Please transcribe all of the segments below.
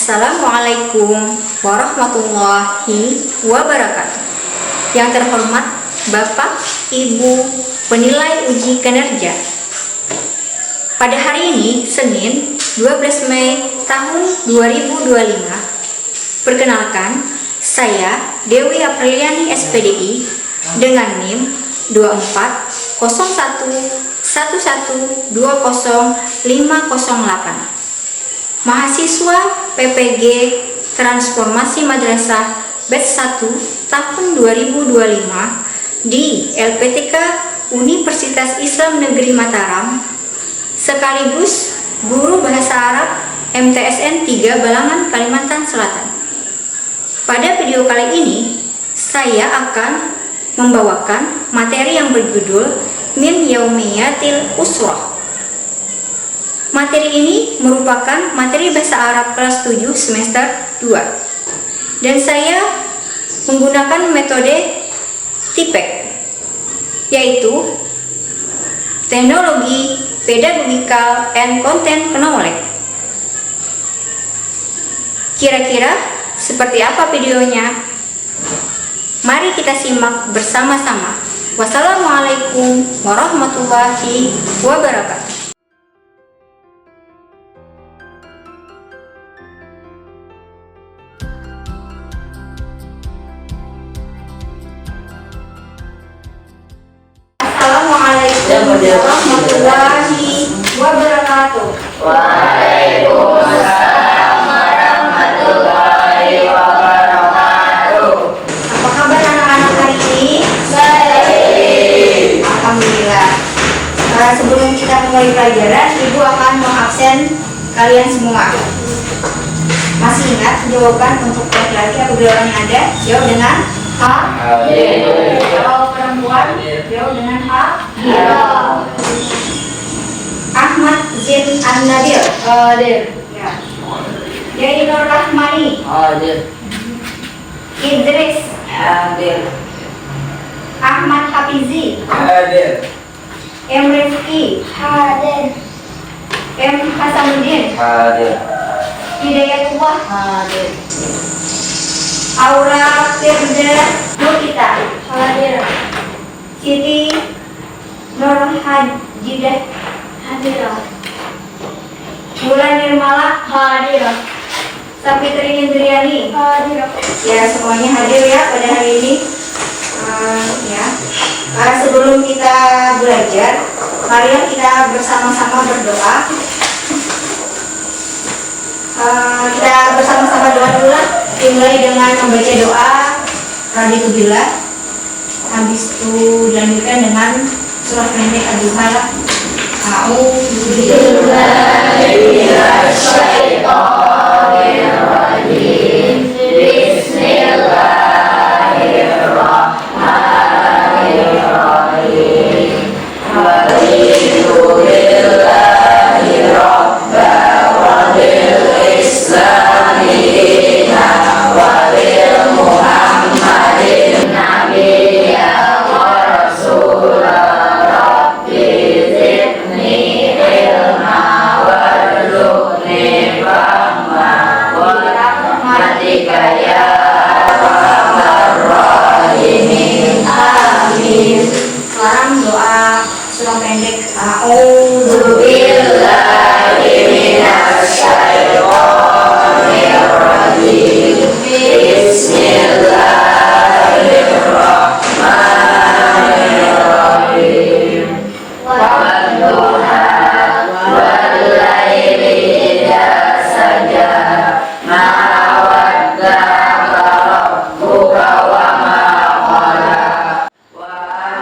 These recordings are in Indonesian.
Assalamualaikum warahmatullahi wabarakatuh. Yang terhormat Bapak, Ibu, penilai uji kinerja. Pada hari ini, Senin 12 Mei tahun 2025, perkenalkan, saya Dewi Apriliani SPDI dengan NIM 240111205008. Mahasiswa PPG Transformasi Madrasah Batch 1 tahun 2025 di LPTK Universitas Islam Negeri Mataram, sekaligus guru bahasa Arab MTSN 3 Balangan, Kalimantan Selatan. Pada video kali ini, saya akan membawakan materi yang berjudul Min Yaumiyatil Usroh. Materi ini merupakan materi bahasa Arab kelas 7 semester 2, dan saya menggunakan metode TIPEK, yaitu Teknologi Pedagogical and Content Knowledge. Kira-kira seperti apa videonya? Mari kita simak bersama-sama. Wassalamualaikum warahmatullahi wabarakatuh. Assalamualaikum warahmatullahi wabarakatuh. Waalaikumsalam warahmatullahi wabarakatuh. Apa kabar anak-anak hari ini? Baik. Alhamdulillah. Sebelum kita mulai pelajaran, Ibu akan mengabsen kalian semua. Masih ingat jawaban untuk laki-laki apabila orangnya ada? Jawab dengan ha. Kalau perempuan, jawab dengan ha. Ahmad Zin An-Nabil. Hadir. Ya. Jadi Nur Rahmani. Hadir. Idris. Hadir. Ahmad Hafizi. Hadir. M. Rifki. Hadir. M. Hasanuddin. Hadir. Hidayatullah. Hadir. Aura Firda Nurkita. Hadir. Siti Nur Hajidah. Hadir. Bulan Nirmala. Hadir. Sapitri Indriani. Hadir. Ya, semuanya hadir ya pada hari ini. Sebelum kita belajar, marilah kita bersama-sama berdoa. Kita bersama-sama doa dulu lah. Dimulai dengan membaca doa Raditubillah. Habis itu dilanjutkan dengan surah pendek Al-Duha. A'udzubillahiminasyaitonirrajim. Bismillahirrahmanirrahim. Walhamdulillahi rabbil walil islami dina walil muhammadin nabiyya wa rasulah. Rabbi zidni ilma warzuqni fahma wa rahmatika ya arhamar rahimin. Amin. Sekarang doa surah pendek A'udzubillahi minasyaitonirrajim. Bismillahirrahmanirrahim. Wadduha wallaili idza saja. Ma wadda'aka rabbuka wa ma qala. Wa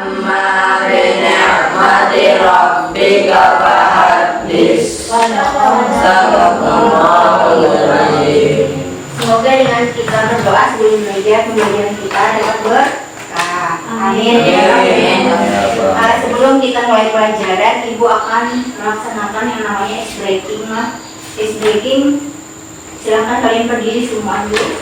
amma bi ni'mati rabbika fahaddits. Sadaqallahul adzim. Semoga dengan kita berdoa sebelum belajar, pembelajaran kita dapat berkah. Amin. Amin. Sebelum kita mulai pelajaran, Ibu akan melaksanakan yang namanya ice breaking. Ice breaking, silahkan kalian berdiri semua dulu.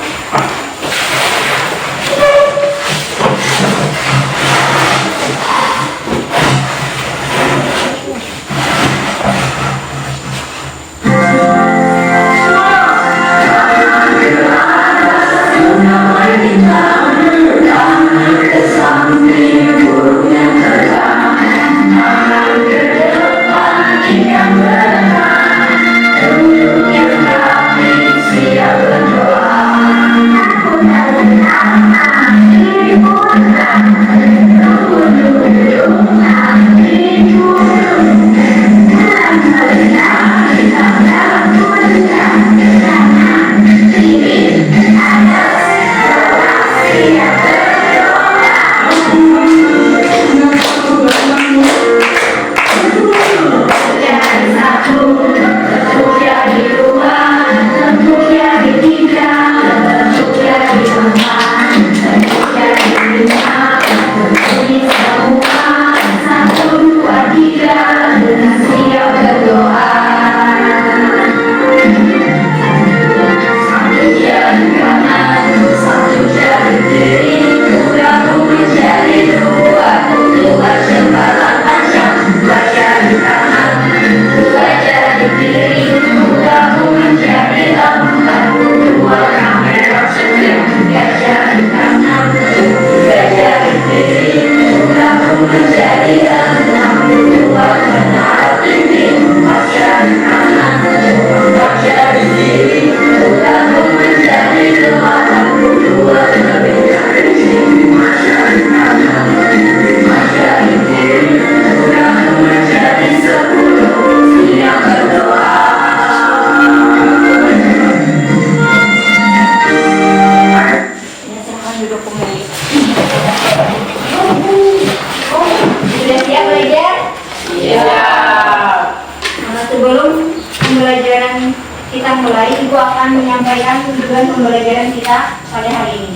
mulai, Ibu akan menyampaikan tujuan pembelajaran kita pada hari ini.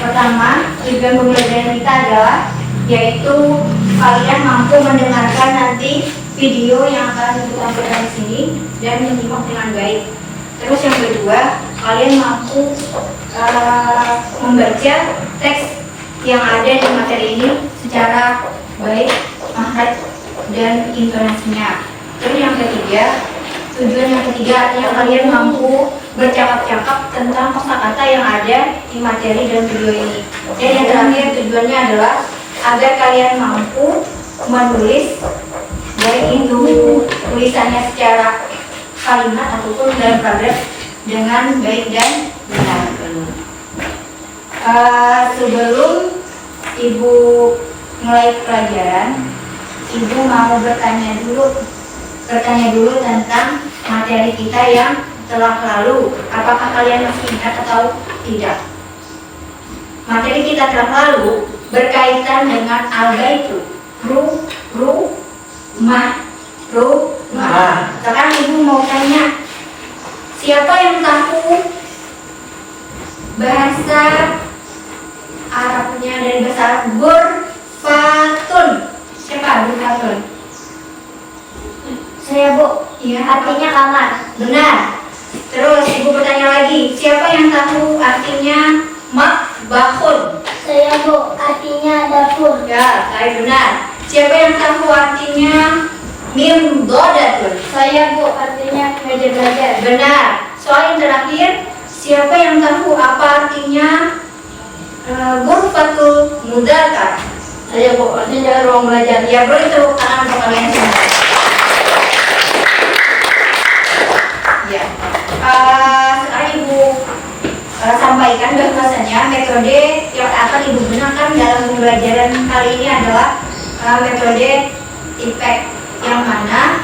Pertama, tujuan pembelajaran kita adalah yaitu kalian mampu mendengarkan nanti video yang akan Ibu tampilkan di sini dan menyimak dengan baik. Terus yang kedua, kalian mampu membaca teks yang ada di materi ini secara baik, makhraj dan intonasinya. Terus yang ketiga, tujuan yang ketiga artinya kalian mampu bercakap-cakap tentang kosakata yang ada di materi dan video ini. Dan yang terakhir tujuannya adalah agar kalian mampu menulis baik itu tulisannya secara kalimat ataupun dalam paragraf dengan baik dan benar. Sebelum Ibu mulai pelajaran, Ibu mau bertanya dulu tentang materi kita yang telah lalu. Apakah kalian masih ingat atau tidak? Materi kita telah lalu berkaitan dengan al-baitu, rumah. Sekarang Ibu mau tanya, siapa yang tahu bahasa Arabnya dari bahasa Arab ghurfatun? Siapa ghurfatun? Saya, Bu. Iya. Artinya kamar. Benar. Terus Ibu bertanya lagi, siapa yang tahu artinya matbahun? Saya, Bu. Artinya dapur. Ya, baik, benar. Siapa yang tahu artinya mimdodatun? Saya, Bu. Artinya meja belajar. Benar. Soal yang terakhir, siapa yang tahu apa artinya ghurfatul mudzakkar? Saya, Bu. Artinya ruang belajar. Ya, bro, itu tangan untuk kalian semua. Ya. Sekarang Ibu sampaikan bahwasanya metode yang akan Ibu gunakan dalam pembelajaran kali ini adalah metode IPEK, yang mana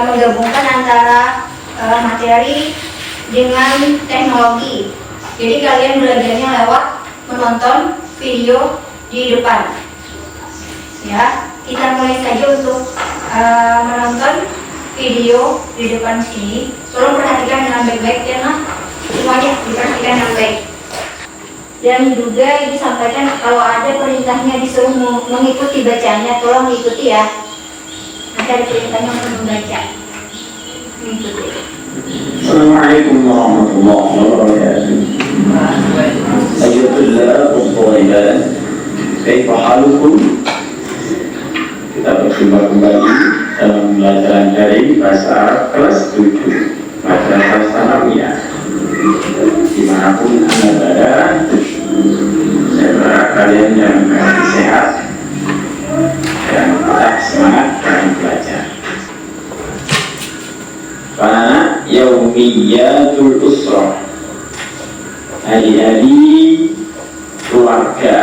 menggabungkan antara materi dengan teknologi. Jadi kalian belajarnya lewat menonton video di depan. Ya, kita mulai saja untuk menonton video di depan sini. Tolong perhatikan dengan baik-baik ya, nah. Semuanya diperhatikan dengan baik. Dan juga Ibu sampaikan kalau ada perintahnya disuruh mengikuti bacanya, tolong ikuti ya. Nanti ada perintahnya untuk membaca. Mengikuti. Assalamualaikum warahmatullahi wabarakatuh. Ayyuhal muslimiin, kaifa halukum? Kita berjumpa kembali dalam pelajaran dari bahasa Arab kelas 7 Madrasah Sanawiyah. Dimanapun Anda berada, saya berharap kalian yang sehat dan tetap semangat dalam belajar. Karena yaumiyatul usrah, hari-hari keluarga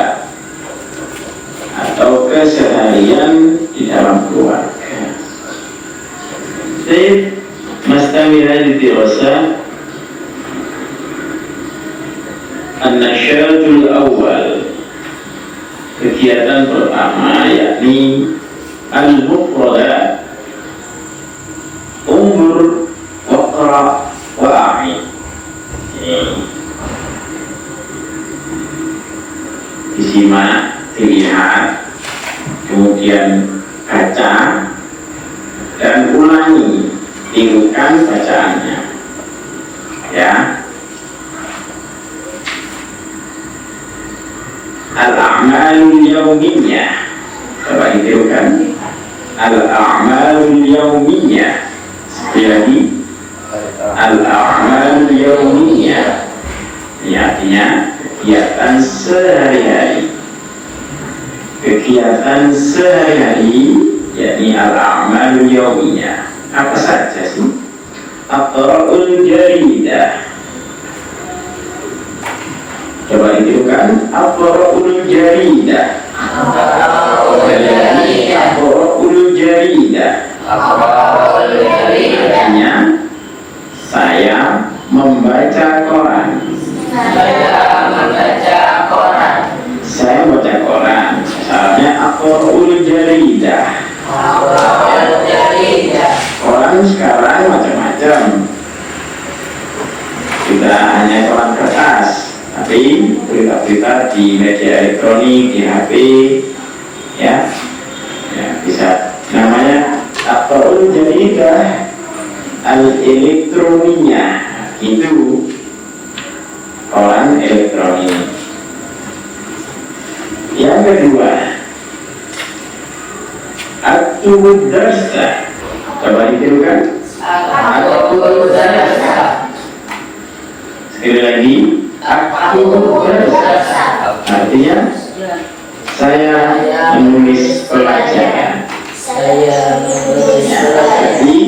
atau keseharian di dalam keluarga. Jadi, mastamila dirasa an-nasyatul awal, kegiatan pertama yakni al-mufradat, umur waqra wa'i. Disimak, dilihat, kemudian baca dan ulangi, tirukan bacaannya, ya. Al-a'malul yawmiyah, coba ditirukan. Al-a'malul yawmiyah, jadi al-a'malul yawmiyah, ini artinya kegiatan sehari-hari. Kegiatan sehari-hari yakni al-a'malul yawmiyah. Apa saja sih? Aqra'ul jaridah. Coba ditirukan. Aqra'ul jaridah. Aqra'ul jaridah. Artinya saya membaca koran. Saya baca koran. Misalnya aqra'ul jaridah. Koran sekarang macam-macam. hanya koran kertas, tapi berita-berita di media elektronik, di HP, ya, bisa. Namanya atau jadidah al-elektroniknya, itu koran elektronik. Yang kedua, aktub darsa. Coba ditirukan. Aktub darsa. Sekali lagi, aktub darsa. Artinya saya menulis pelajaran. Saya menulis pelajaran. Jadi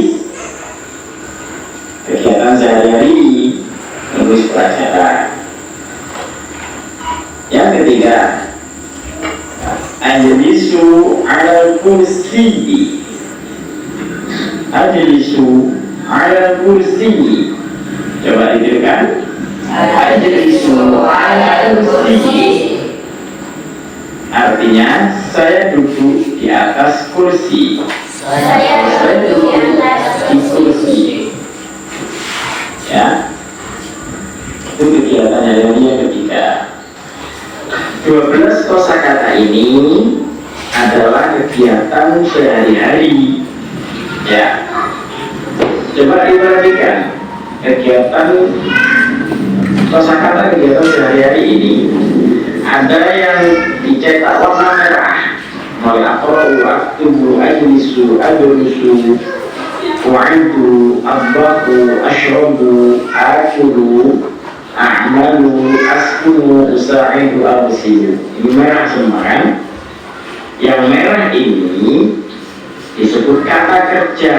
kegiatan sehari-hari menulis pelajaran. Yang ketiga, ajlisu ala kursi. Ajlisu ala kursi. Coba ditirukan. Ajlisu ala kursi. Artinya saya duduk di atas kursi. Saya duduk di atas kursi. Ya, itu kegiatan yang ketiga. 12 kosakata ini adalah kegiatan sehari-hari. Ya, coba diperhatikan kegiatan kosakata kegiatan sehari-hari ini. Ada yang dicetak warna merah, mulai aqra'u, aktubu, ajlisu, adrusu, wa'intu, abbaku, ashrabu, akulu, a'malu, askunu, usa'idu, absidu. Ini merah semua kan? Yang merah ini disebut kata kerja.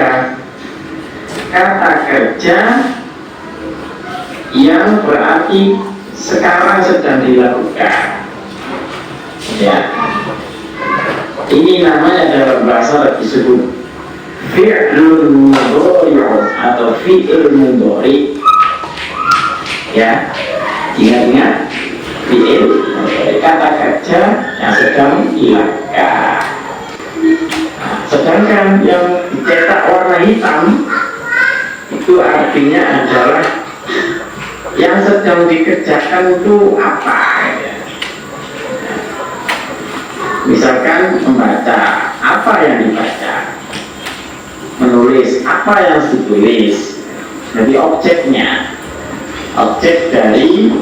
Kata kerja yang berarti sekarang sedang dilakukan. Ya, ini namanya dalam bahasa disebut fi'lul mudhari' atau fi'il mudhari'. Ya, ingat-ingat fi'il kata kerja yang sedang dilakukan. Sedangkan yang dicetak warna hitam itu artinya adalah yang sedang dikerjakan itu apa ya? Misalkan membaca, apa yang dibaca? Menulis, apa yang ditulis? Jadi objeknya, objek dari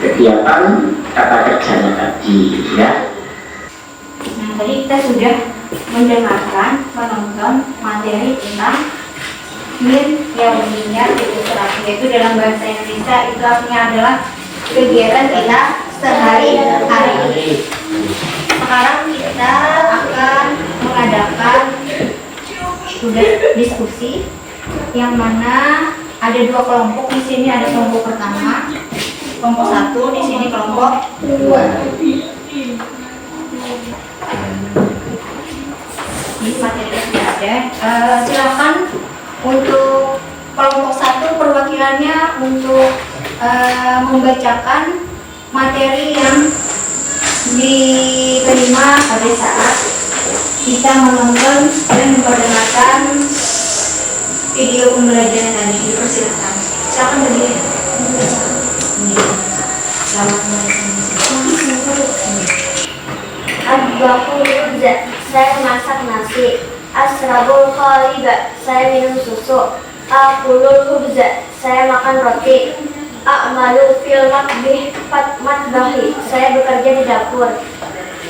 kegiatan kata kerjanya tadi, ya. Nah, tadi kita sudah mendengarkan, menonton materi tentang min yaumiyah itu terakhir, yaitu dalam bahasa Indonesia itu artinya adalah kegiatan kita sehari-hari. Sekarang kita akan mengadakan diskusi yang mana ada 2 kelompok. Di sini ada kelompok pertama, kelompok 1, di sini kelompok 2. Ini materinya sudah ada. Silakan untuk kelompok 1 perwakilannya untuk membacakan materi yang diterima pada saat kita menonton dan mendengarkan video pembelajaran tadi. Dipersilakan. Silakan berdiri. Selamat Adbaqul khubza, saya masak nasi. Asrabul khaliba, saya minum susu. Akulul khubza, saya makan roti. A'malu fil matbahi, saya bekerja di dapur.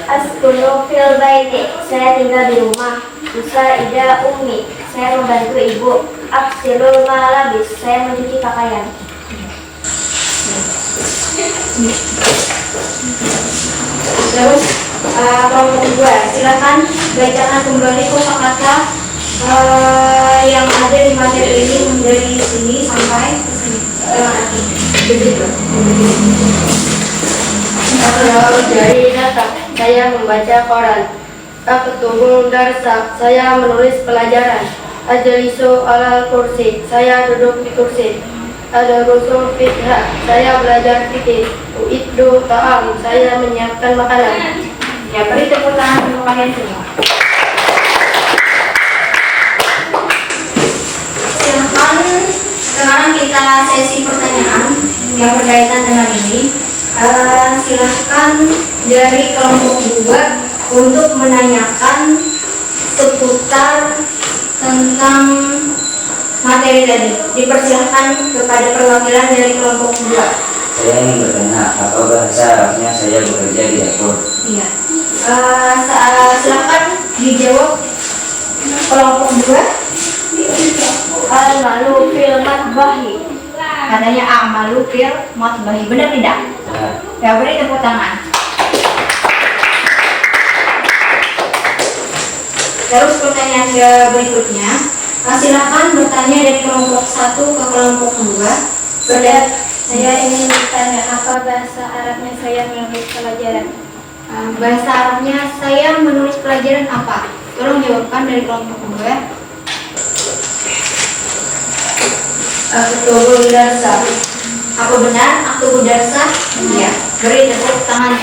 Askunu fil baiti, saya tinggal di rumah. Usa'ida ummi, saya membantu ibu. Aksilul malabis, saya mencuci pakaian. Terus kelompok 2, silakan bacakan kembali kosakata yang ada di materi ini dari sini sampai Kalau dari data, saya membaca koran. Aktubul darsa, saya menulis pelajaran. Ajlisu alal kursi, saya duduk di kursi. Ada rusul fikha, saya belajar fikih. Uiddu ta'am, saya menyiapkan makanan. Ya, beri tepuk tangan untuk kalian semua. Silakan Sekarang kita sesi pertanyaan yang berkaitan dengan ini. Silahkan dari kelompok 2 untuk menanyakan seputar tentang materi tadi. Dipersilahkan kepada perwakilan dari kelompok 2. Saya ingin bertanya, apa bahasa Arabnya saya bekerja di dapur? Iya. Silahkan dijawab kelompok 2. Al-malu fil matbahi. Katanya amalu fil matbahi. Benar tidak? Ya, beri tepuk tangan. Terus pertanyaan berikutnya, silakan bertanya dari kelompok 1 ke kelompok 2. Saya ingin bertanya, apa bahasa Arabnya saya menulis pelajaran? Bahasa Arabnya saya menulis pelajaran apa? Tolong jawabkan dari kelompok 2. Aktubul darsah. Apa benar? Aktubul darsah? Iya. Beri tepuk tangan.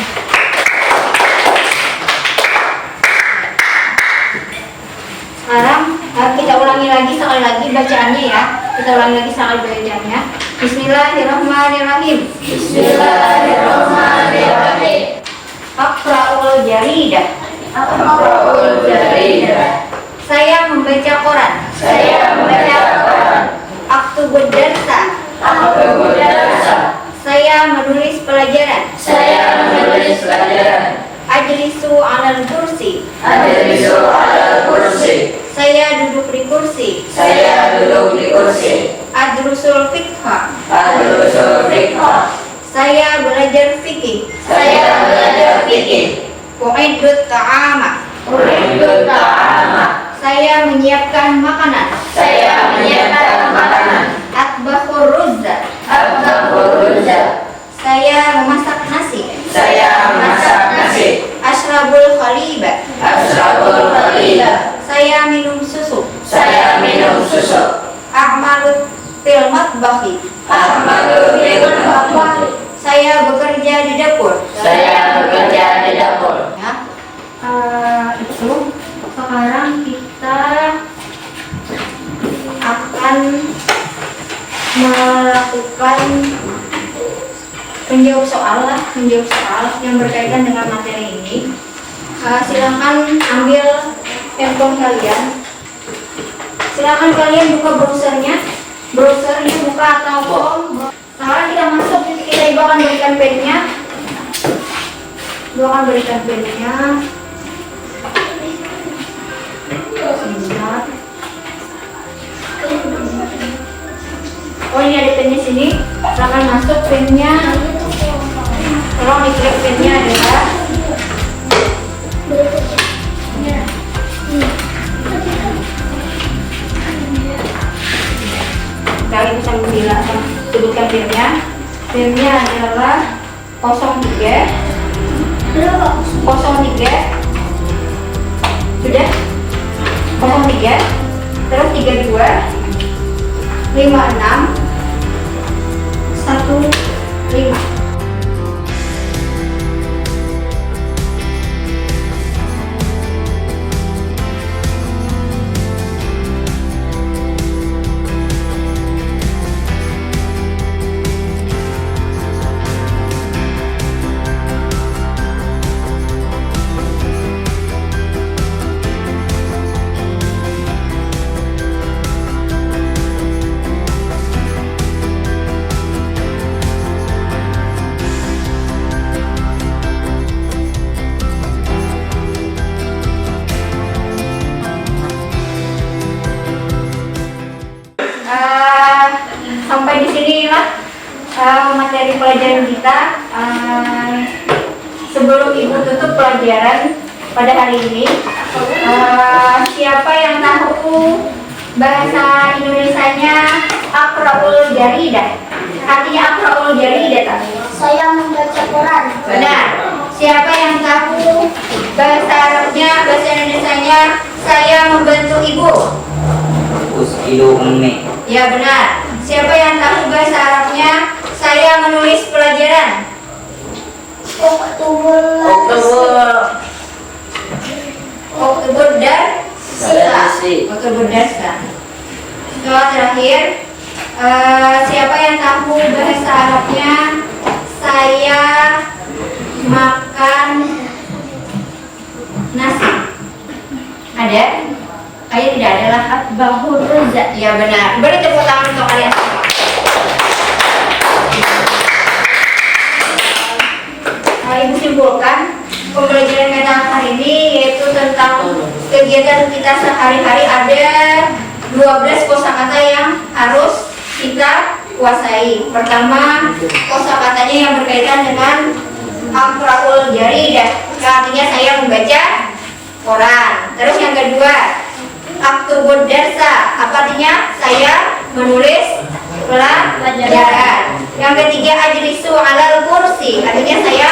Sekarang kita ulangi lagi sekali lagi bacaannya ya. Kita ulangi lagi sekali bacaannya. Bismillahirrahmanirrahim. Bismillahirrahmanirrahim. Aqra'ul jaridah. Aqra'ul jaridah. Saya membaca koran. Saya membaca koran. Aktubul darsah. Aktubul darsah. Saya menulis pelajaran. Saya menulis pelajaran. Ajlisu 'alal kursi. Ajlisu 'alal kursi. Saya duduk di kursi. Saya duduk di kursi. Adrusul fiqha. Adrusul fiqh. Saya belajar fikih. Saya belajar fikih. U'iddut ta'ama. U'iddut ta'ama. Saya menyiapkan makanan. Saya menyiapkan makanan. Atbahur ruzza. Atbahur ruzza. Saya memasak nasi. Saya memasak nasi. Ashrabul khaliba. Ashrabul khalilah. Saya minum susu. Saya minum susu. A'malu fil matbahi. Ahmadu fil matbahi. Saya bekerja di dapur. Saya bekerja di dapur. Ya. Itu sekarang kita akan melakukan menjawab soal yang berkaitan dengan materi ini. Silakan ambil handphone kalian. Silakan kalian buka browsernya buka atau sekarang kita masuk, kita ibu akan berikan pennya. Sebentar. Oh, ini ada pennya sini. Silakan masuk pennya. Tolong diklik pennya adalah. Kalian bisa sebutkan pennya. Pennya adalah 03. Sudah? 03. Terus 32. 56 15. Sampai di sinilah materi pelajaran kita. Sebelum ibu tutup pelajaran pada hari ini, siapa yang tahu bahasa Indonesianya Aqra'ul jaridah? Artinya Aqra'ul jaridah. Saya membaca Quran. Benar. Siapa yang tahu bahasa Arabnya, bahasa Indonesianya saya membantu ibu? Us'ilu ummi. Ya benar. Siapa yang tahu bahasa Arabnya saya menulis pelajaran? Oktubur dan sila. Oktubur dan sila. Soal terakhir, Siapa yang tahu bahasa Arabnya? Saya makan nasi. Ada? Kayaknya tidak ada lah. Atbahur ruzza. Ya benar. Beri tepuk tangan untuk kalian semua. Ibu simpulkan pembelajaran kita hari ini yaitu tentang kegiatan kita sehari-hari. Ada 12 kosakata yang harus kita kuasai. Pertama, kosakatanya yang berkaitan dengan aqra'ul jaridah, artinya saya membaca koran. Terus yang kedua, aktubud darsa, apa artinya saya menulis pelajaran. Yang ketiga, ajlisu alal kursi, artinya saya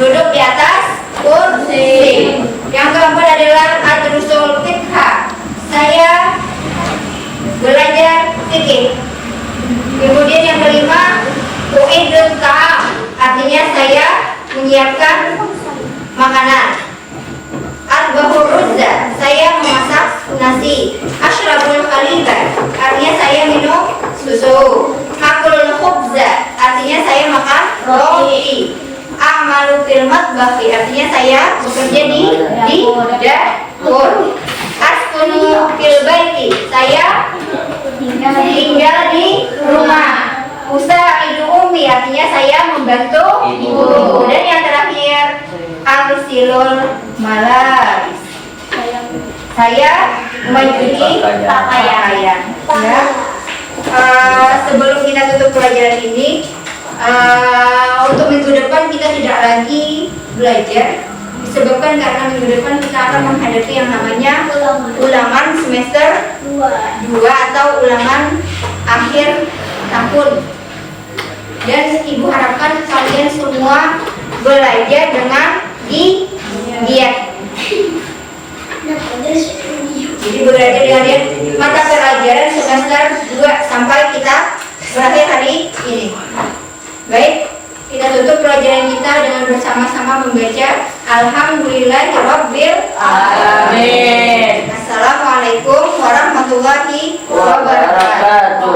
duduk di atas kursi. Yang keempat adalah adrusul fiqha, saya belajar fikih. Kemudian yang kelima, uidut ta'am, artinya saya menyiapkan makanan. Atbahur ruzza, saya memasak nasi. Ashrabul khaliba, artinya saya minum susu. Akulul khubza, artinya saya makan roti. A'malu fil matbakhi, artinya saya bekerja di dapur. Askunu fil baiti, saya tinggal di rumah. Usa'idu ummi, artinya saya membantu ibu. Dan yang terakhir, agsilul malabis, saya mencuci pakaian. Ya. Sebelum kita tutup pelajaran ini, untuk minggu depan kita tidak lagi belajar, disebabkan karena minggu depan kita akan menghadapi yang namanya ulangan semester 2 atau ulangan akhir tahun. Dan ibu harapkan kalian semua belajar dengan giat. Jadi belajar dengan giat mata pelajaran semester 2 sampai kita berakhir hari ini. Baik, kita tutup pelajaran kita dengan bersama-sama membaca Alhamdulillahirabbil alamin. Assalamualaikum warahmatullahi wabarakatuh.